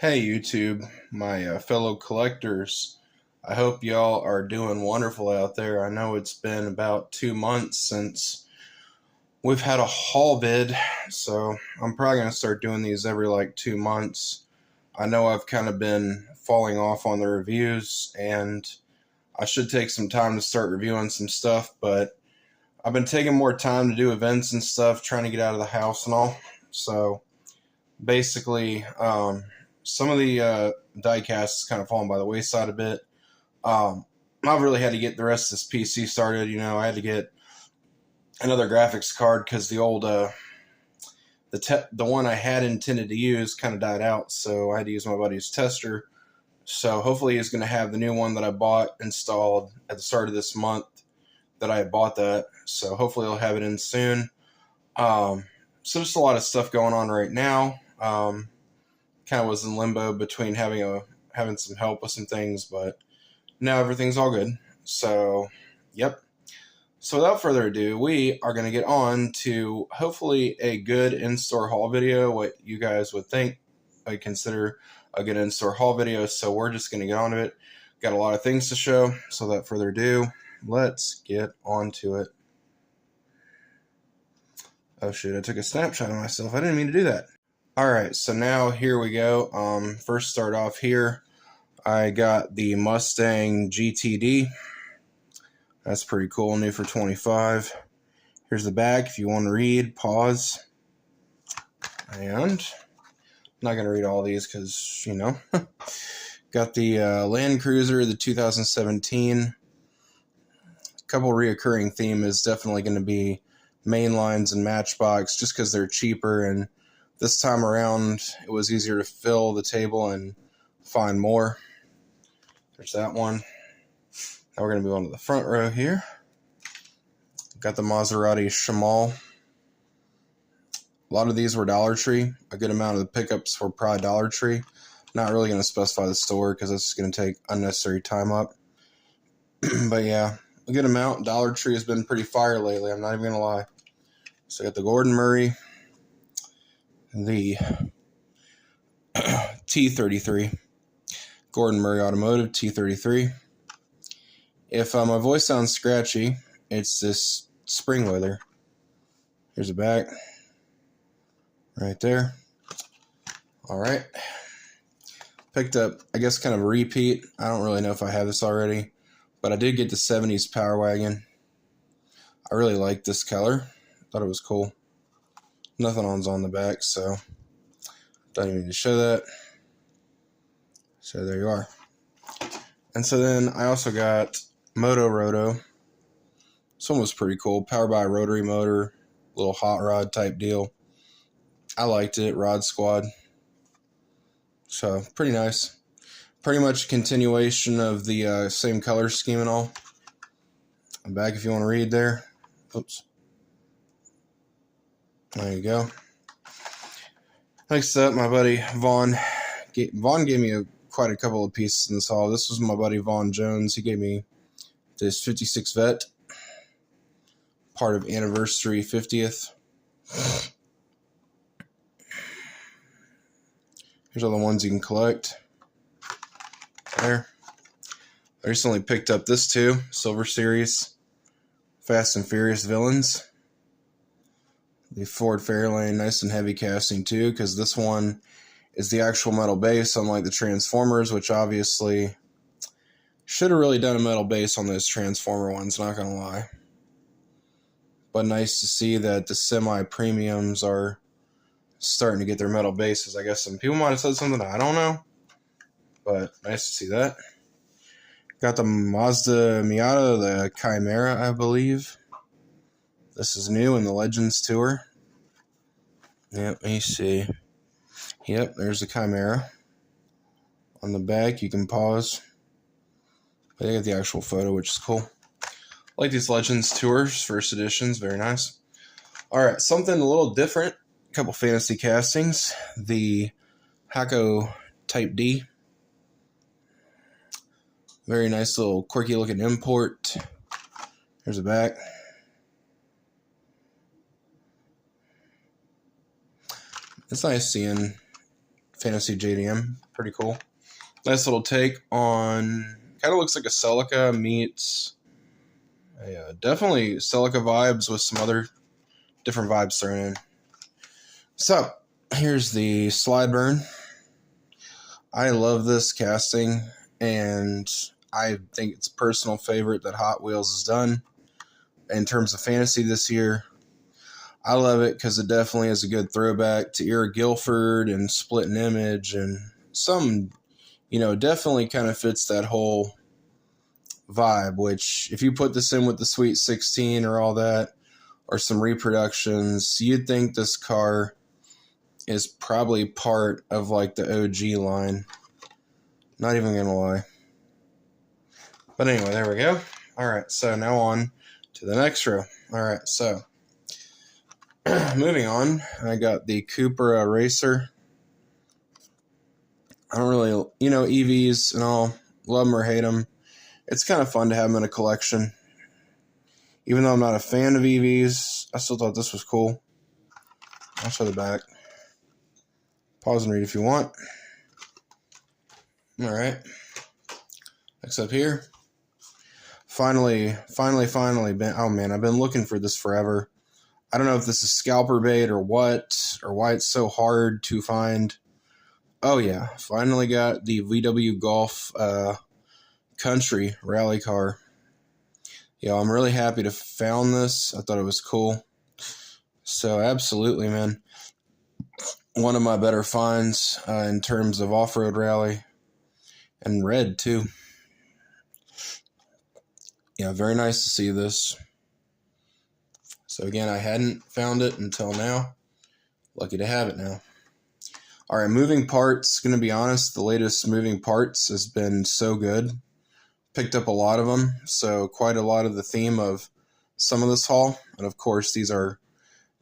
Hey YouTube, my fellow collectors. I hope y'all are doing wonderful out there. I know it's been about 2 months since we've had a haul vid, so I'm probably going to start doing these every like 2 months. I know I've kind of been falling off on the reviews, and I should take some time to start reviewing some stuff, but I've been taking more time to do events and stuff, trying to get out of the house and all. So basically, some of the die casts kind of fallen by the wayside a bit. I've really had to get the rest of this PC started. I had to get another graphics card because the old the one I had intended to use kind of died out, so I had to use my buddy's tester. So hopefully he's going to have the new one that I bought installed at the start of this month that I bought that. So hopefully he'll have it in soon. So just a lot of stuff going on right now. Kind of was in limbo between having some help with some things, but now everything's all good. So, yep. So without further ado, we are going to get on to hopefully a good in-store haul video, what you guys would think I consider a good in-store haul video. So we're just going to get on to it. Got a lot of things to show. So without further ado, let's get on to it. Oh shoot, I took a snapshot of myself. I didn't mean to do that. Alright, so now here we go. First start off here, I got the Mustang GTD. That's pretty cool, new for $25. Here's the back. If you want to read, pause. And I'm not going to read all these because, Got the Land Cruiser, the 2017. A couple reoccurring theme is definitely going to be mainlines and Matchbox, just because they're cheaper, and this time around it was easier to fill the table and find more. There's that one. Now we're going to move on to the front row here. Got the Maserati Shamal. A lot of these were Dollar Tree. A good amount of the pickups were probably Dollar Tree. Not really going to specify the store because that's going to take unnecessary time up. But yeah, a good amount. Dollar Tree has been pretty fire lately, I'm not even going to lie. So I got the Gordon Murray, the T33, Gordon Murray Automotive T33. If my voice sounds scratchy, it's this spring weather. Here's the back, right there. All right. Picked up, I guess, kind of a repeat. I don't really know if I have this already, but I did get the 70s Power Wagon. I really like this color. Thought it was cool. Nothing on the back, so don't even need to show that. So there you are. And so then I also got Moto Roto. This one was pretty cool. Powered by a rotary motor, little hot rod type deal. I liked it. Rod Squad. So pretty nice. Pretty much a continuation of the same color scheme and all. Back if you want to read there. Oops. There you go. Next up, my buddy Vaughn. Vaughn gave me quite a couple of pieces in this haul. This was my buddy Vaughn Jones. He gave me this 56 Vet, part of Anniversary 50th. Here's all the ones you can collect. There. I recently picked up this too, Silver Series, Fast and Furious Villains. The Ford Fairlane, nice and heavy casting too, because this one is the actual metal base, unlike the Transformers, which obviously should have really done a metal base on those Transformer ones, not gonna lie. But nice to see that the semi-premiums are starting to get their metal bases. I guess some people might have said something, I don't know. But nice to see that. Got the Mazda Miata, the Chimera, I believe. This is new in the Legends Tour. Yep, let me see. Yep, there's the Chimera. On the back, you can pause. But they got the actual photo, which is cool. I like these Legends Tours, first editions, very nice. Alright, something a little different. A couple fantasy castings. The Hako Type D. Very nice little quirky looking import. Here's the back. It's nice seeing Fantasy JDM. Pretty cool. Nice little take on, kind of looks like a Celica meets, definitely Celica vibes with some other different vibes thrown in. So, here's the slide burn. I love this casting, and I think it's a personal favorite that Hot Wheels has done in terms of fantasy this year. I love it because it definitely is a good throwback to Ira Guilford and Split and Image, and some, definitely kind of fits that whole vibe, which if you put this in with the Sweet 16 or all that, or some reproductions, you'd think this car is probably part of like the OG line. Not even gonna lie. But anyway, there we go. Alright, so now on to the next row. Alright, so moving on, I got the Cupra Racer. I don't really, EVs and all, love them or hate them. It's kind of fun to have them in a collection. Even though I'm not a fan of EVs, I still thought this was cool. I'll show the back. Pause and read if you want. Alright. Next up here. Finally, oh man, I've been looking for this forever. I don't know if this is scalper bait or what, or why it's so hard to find. Oh yeah, finally got the VW Golf Country rally car. Yeah, I'm really happy to have found this. I thought it was cool. So absolutely, man. One of my better finds in terms of off-road rally. And red too. Yeah, very nice to see this. So again, I hadn't found it until now. Lucky to have it now. Alright, moving parts. Gonna be honest, the latest moving parts has been so good. Picked up a lot of them, so quite a lot of the theme of some of this haul. And of course, these are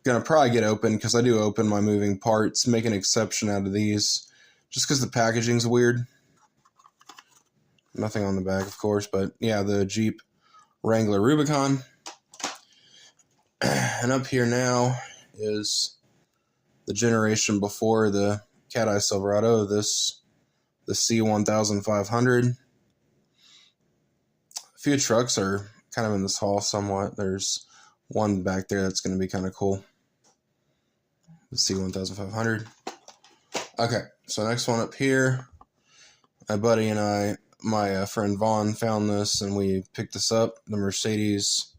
going to probably get open because I do open my moving parts. Make an exception out of these just because the packaging's weird. Nothing on the back, of course, but yeah, the Jeep Wrangler Rubicon. And up here now is the generation before the Cat Eye Silverado, the C1500. A few trucks are kind of in this haul somewhat. There's one back there that's going to be kind of cool. The C1500. Okay, so next one up here. My buddy and I, my friend Vaughn, found this and we picked this up. The Mercedes,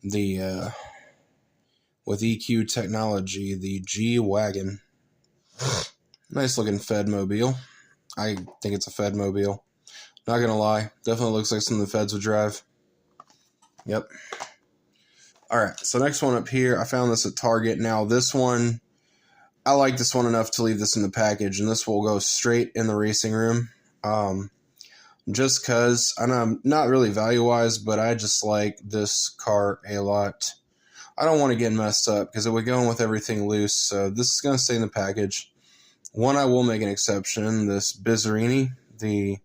with EQ technology, the G-Wagon. Nice looking Fedmobile. I think it's a Fedmobile. Not gonna lie, definitely looks like something the feds would drive. Yep. Alright, so next one up here, I found this at Target. Now this one, I like this one enough to leave this in the package, and this will go straight in the racing room. Just cause, and I'm not really value-wise, but I just like this car a lot. I don't want to get messed up, because it would go in with everything loose, so this is gonna stay in the package. One I will make an exception, this Bizzarini, the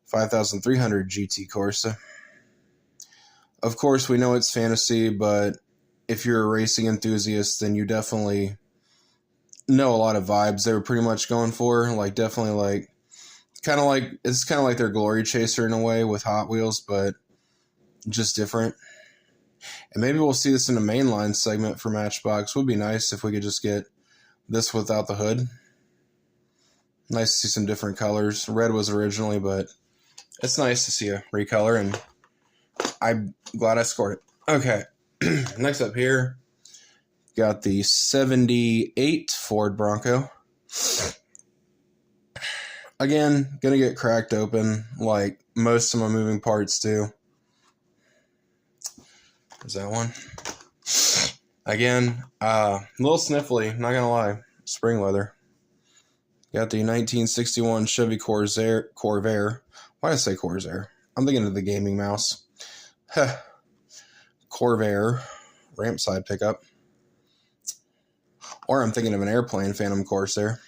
5300 GT Corsa. Of course, we know it's fantasy, but if you're a racing enthusiast, then you definitely know a lot of vibes they were pretty much going for. Like, definitely like, it's kind of like their Glory Chaser in a way with Hot Wheels, but just different. And maybe we'll see this in the mainline segment for Matchbox. Would be nice if we could just get this without the hood. Nice to see some different colors. Red was originally, but it's nice to see a recolor, and I'm glad I scored it. Okay, next up here, got the 78 Ford Bronco. Again, gonna get cracked open like most of my moving parts do. There's that one. Again, a little sniffly, not gonna lie. Spring leather. Got the 1961 Chevy Corvair. Why did I say Corsair? I'm thinking of the gaming mouse. Corvair ramp side pickup. Or I'm thinking of an airplane, Phantom Corsair.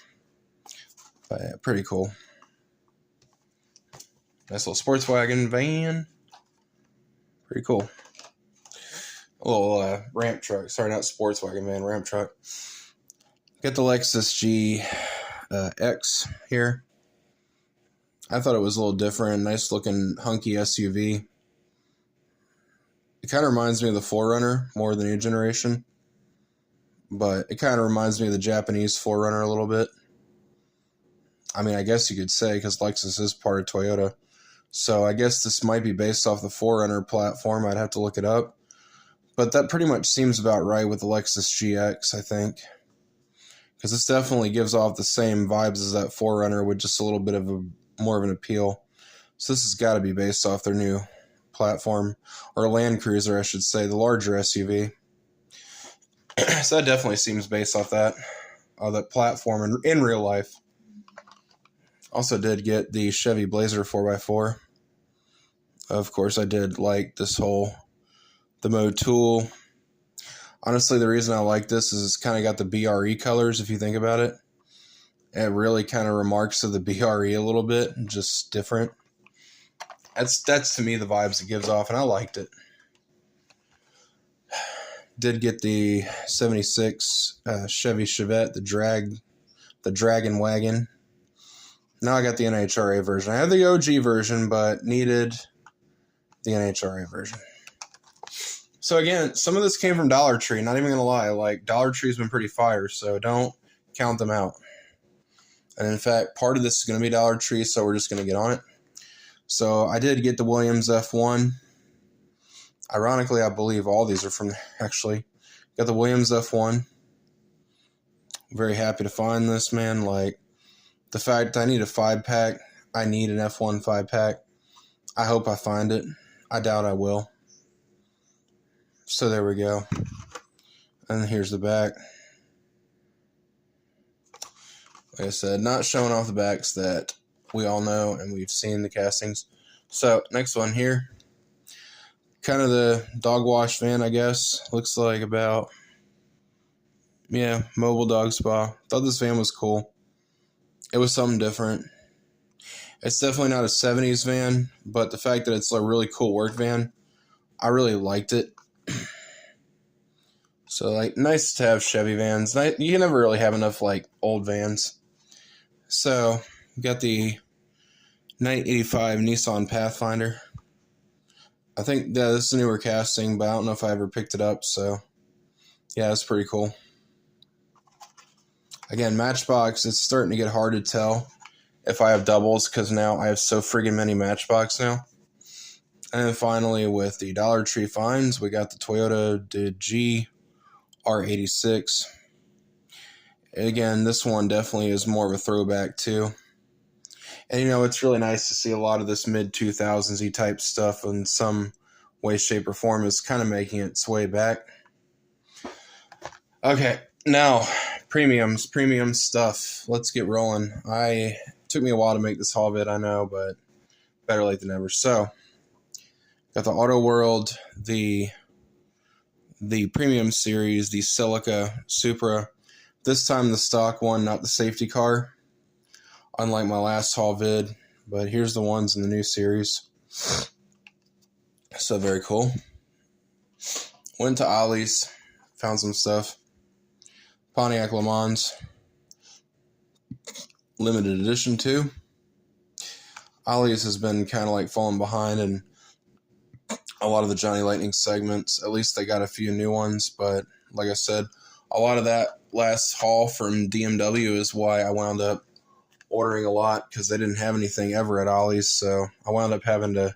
But yeah, pretty cool. Nice little Sportswagen van. Pretty cool. A little ramp truck. Sorry, not Sportswagen van, ramp truck. Got the Lexus X here. I thought it was a little different. Nice looking hunky SUV. It kind of reminds me of the 4Runner more than the new generation. But it kind of reminds me of the Japanese 4Runner a little bit. I mean, I guess you could say, because Lexus is part of Toyota. So I guess this might be based off the 4Runner platform. I'd have to look it up. But that pretty much seems about right with the Lexus GX, I think. Because this definitely gives off the same vibes as that 4Runner with just a little bit of more of an appeal. So this has got to be based off their new platform, or Land Cruiser, I should say, the larger SUV. So that definitely seems based off that platform in real life. Also did get the Chevy Blazer 4x4. Of course, I did like this the mode tool. Honestly, the reason I like this is it's kind of got the BRE colors, if you think about it. It really kind of remarks to the BRE a little bit, just different. That's to me the vibes it gives off, and I liked it. Did get the 76 Chevy Chevette, the Dragon Wagon. Now I got the NHRA version. I had the OG version, but needed the NHRA version. So again, some of this came from Dollar Tree. Not even going to lie. Like, Dollar Tree's been pretty fire, so don't count them out. And in fact, part of this is going to be Dollar Tree, so we're just going to get on it. So I did get the Williams F1. Ironically, I believe all these are from there, actually. Got the Williams F1. Very happy to find this, man. Like, the fact I need a 5-pack, I need an F1 5-pack. I hope I find it. I doubt I will. So there we go. And here's the back. Like I said, not showing off the backs that we all know and we've seen the castings. So next one here. Kind of the dog wash van, I guess. Looks like about, yeah, mobile dog spa. Thought this van was cool. It was something different. It's definitely not a 70s van, but the fact that it's a really cool work van, I really liked it. So, like, nice to have Chevy vans. You can never really have enough, like, old vans. So, got the 1985 Nissan Pathfinder. I think this is a newer casting, but I don't know if I ever picked it up, so yeah, it's pretty cool. Again, Matchbox, it's starting to get hard to tell if I have doubles, because now I have so friggin' many Matchbox now. And then finally, with the Dollar Tree finds, we got the Toyota GR86. Again, this one definitely is more of a throwback, too. And, you know, it's really nice to see a lot of this mid-2000s-y type stuff in some way, shape, or form is kind of making its way back. Okay, now, premium stuff. Let's get rolling. It took me a while to make this haul vid, I know, but better late than never. So, got the Auto World, the premium series, the Celica Supra. This time the stock one, not the safety car. Unlike my last haul vid, but here's the ones in the new series. So very cool. Went to Ollie's, found some stuff. Pontiac Le Mans, limited edition too. Ollie's has been kind of like falling behind in a lot of the Johnny Lightning segments. At least they got a few new ones, but like I said, a lot of that last haul from DMW is why I wound up ordering a lot, because they didn't have anything ever at Ollie's, so I wound up having to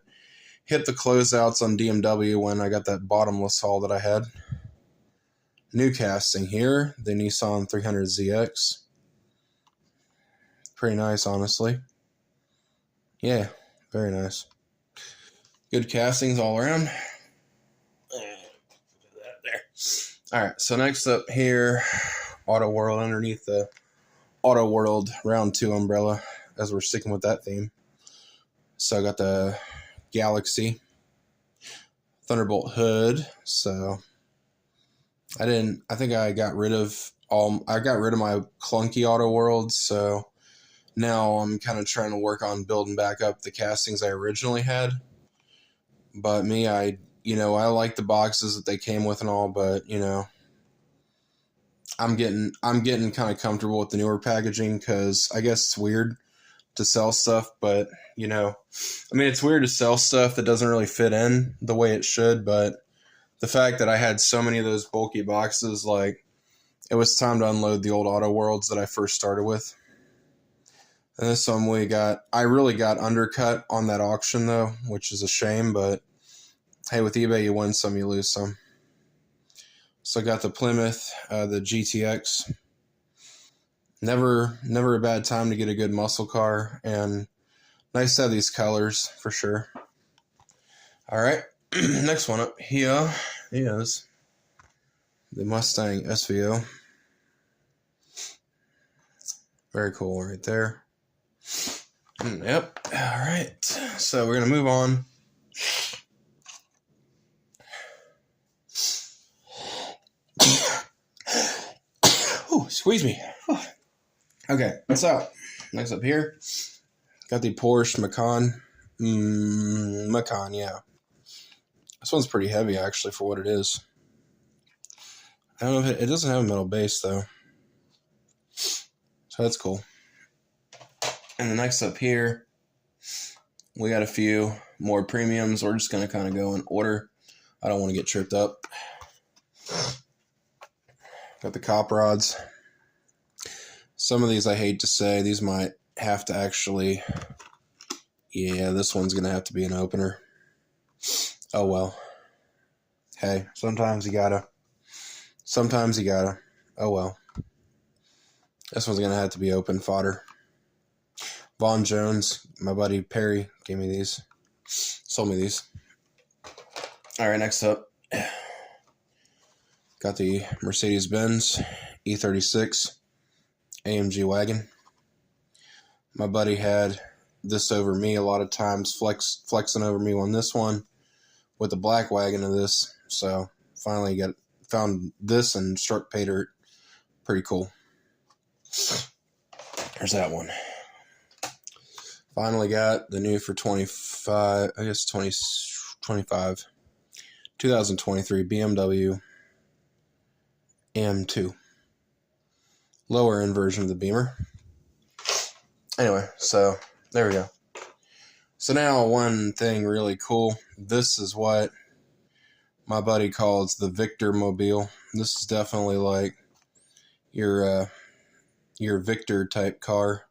hit the closeouts on DMW when I got that bottomless haul that I had. New casting here, the Nissan 300ZX. Pretty nice, honestly. Yeah, very nice. Good castings all around. There. Alright, so next up here, Auto World, underneath the Auto World Round 2 umbrella, as we're sticking with that theme. So I got the Galaxy Thunderbolt hood. So I think I got rid of my clunky Auto World, so now I'm kind of trying to work on building back up the castings I originally had. But me, I like the boxes that they came with and all, but I'm getting kind of comfortable with the newer packaging because I guess it's weird to sell stuff, but you know, I mean, it's weird to sell stuff that doesn't really fit in the way it should, but the fact that I had so many of those bulky boxes, like, it was time to unload the old Auto Worlds that I first started with. And this one I really got undercut on that auction though, which is a shame, but hey, with eBay, you win some, you lose some. So I got the Plymouth, the GTX. Never a bad time to get a good muscle car, and nice to have these colors for sure. All right, next one up here is the Mustang SVO. Very cool right there. Yep. All right, so we're going to move on. Ooh, squeeze me. Okay, so next up here, got the Porsche Macan. Macan, yeah. This one's pretty heavy actually for what it is. I don't know if it doesn't have a metal base though, so that's cool. And the next up here, we got a few more premiums. We're just gonna kind of go in order. I don't want to get tripped up. Got the cop rods. Some of these I hate to say, these might have to actually, yeah, this one's going to have to be an opener. Oh well. Hey, sometimes you gotta. Oh well. This one's going to have to be open fodder. Vaughn Jones, my buddy Perry, gave me these. Sold me these. Alright, next up. Got the Mercedes-Benz E36 AMG wagon. My buddy had this over me a lot of times, flexing over me on this one with the black wagon of this. So finally found this and struck pay dirt. Pretty cool. There's that one. Finally got the new for 25, I guess 2025, 2023 BMW M2. Lower end version of the Beamer. Anyway, so there we go. So now one thing really cool. This is what my buddy calls the Victor Mobile. This is definitely like your Victor type car.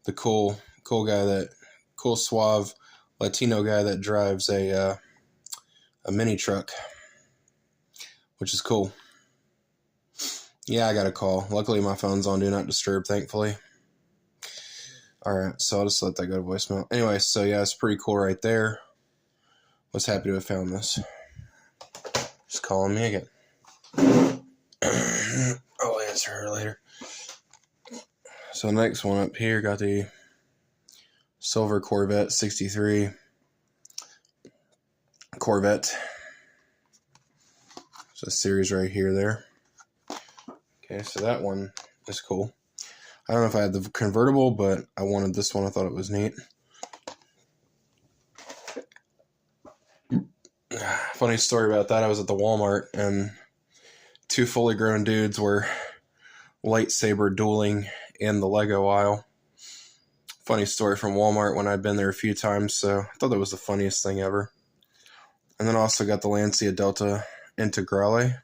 The cool suave Latino guy that drives a mini truck, which is cool. Yeah, I got a call. Luckily, my phone's on Do Not Disturb, thankfully. Alright, so I'll just let that go to voicemail. Anyway, so yeah, it's pretty cool right there. Was happy to have found this. Just calling me again. I'll answer her later. So next one up here, got the silver Corvette 63 Corvette. So a series right here there. Okay, so that one is cool. I don't know if I had the convertible, but I wanted this one. I thought it was neat. Funny story about that. I was at the Walmart, and two fully grown dudes were lightsaber dueling in the Lego aisle. Funny story from Walmart when I'd been there a few times, so I thought that was the funniest thing ever. And then also got the Lancia Delta Integrale.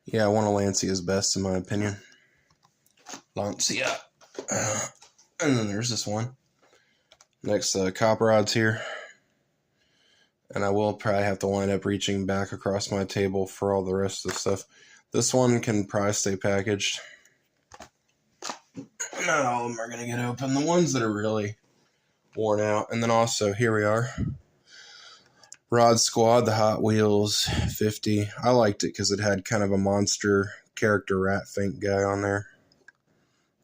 Yeah, one of Lancia's best in my opinion. Lancia. And then there's this one. Next, cop rods here. And I will probably have to wind up reaching back across my table for all the rest of the stuff. This one can probably stay packaged. Not all of them are going to get open. The ones that are really worn out. And then also, here we are. Rod Squad, the Hot Wheels 50. I liked it because it had kind of a monster character rat fink guy on there.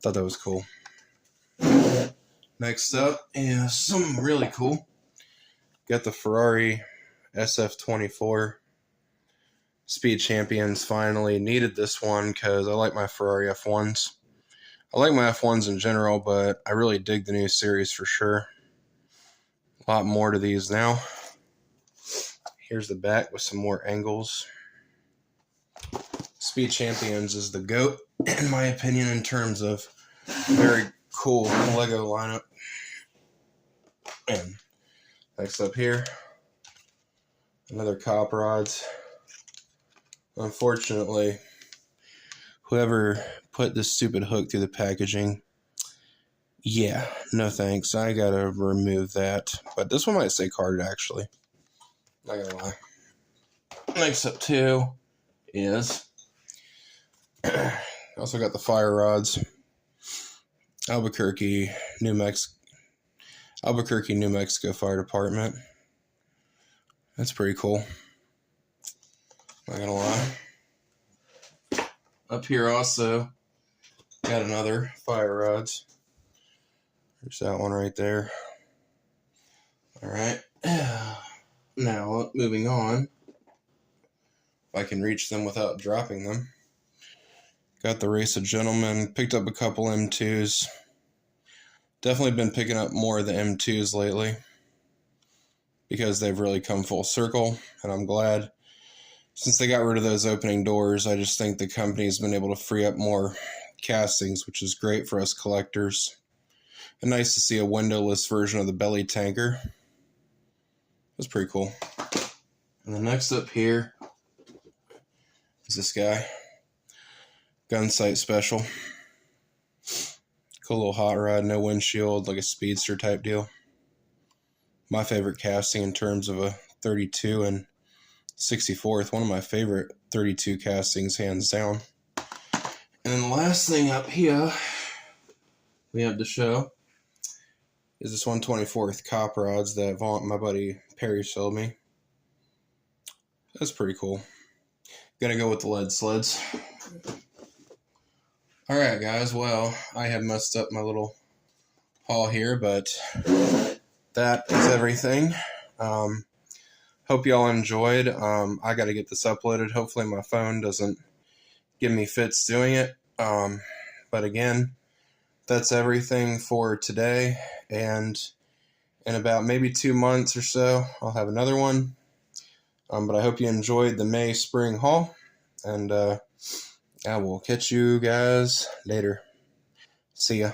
Thought that was cool. Next up is something really cool. Got the Ferrari SF24 Speed Champions. Finally needed this one because I like my Ferrari F1s. I like my F1s in general, but I really dig the new series for sure. A lot more to these now. Here's the back with some more angles. Speed Champions is the GOAT, in my opinion, in terms of very cool Lego lineup. And next up here, another cop rods. Unfortunately, whoever put this stupid hook through the packaging, yeah, no thanks. I gotta remove that. But this one might say carded, actually. Not gonna lie. Next up, too, is also got the fire rods. Albuquerque, New Mexico Fire Department. That's pretty cool. Not gonna lie. Up here also got another fire rods. There's that one right there. Alright. Now, moving on. If I can reach them without dropping them. Got the Race of Gentlemen. Picked up a couple M2s. Definitely been picking up more of the M2s lately, because they've really come full circle, and I'm glad. Since they got rid of those opening doors, I just think the company's been able to free up more castings, which is great for us collectors. And nice to see a windowless version of the belly tanker. That's pretty cool. And the next up here is this guy. Gun sight special. Cool little hot rod, no windshield, like a speedster type deal. My favorite casting in terms of a 32 and 64th. One of my favorite 32 castings, hands down. And then the last thing up here we have to show is this 124th cop rods that my buddy Perry sold me. That's pretty cool. Gonna go with the lead sleds. Alright guys, well, I have messed up my little haul here, but that is everything. Hope y'all enjoyed. I gotta get this uploaded. Hopefully my phone doesn't give me fits doing it. But again, that's everything for today, and in about maybe 2 months or so, I'll have another one. But I hope you enjoyed the May spring haul, and I will catch you guys later. See ya.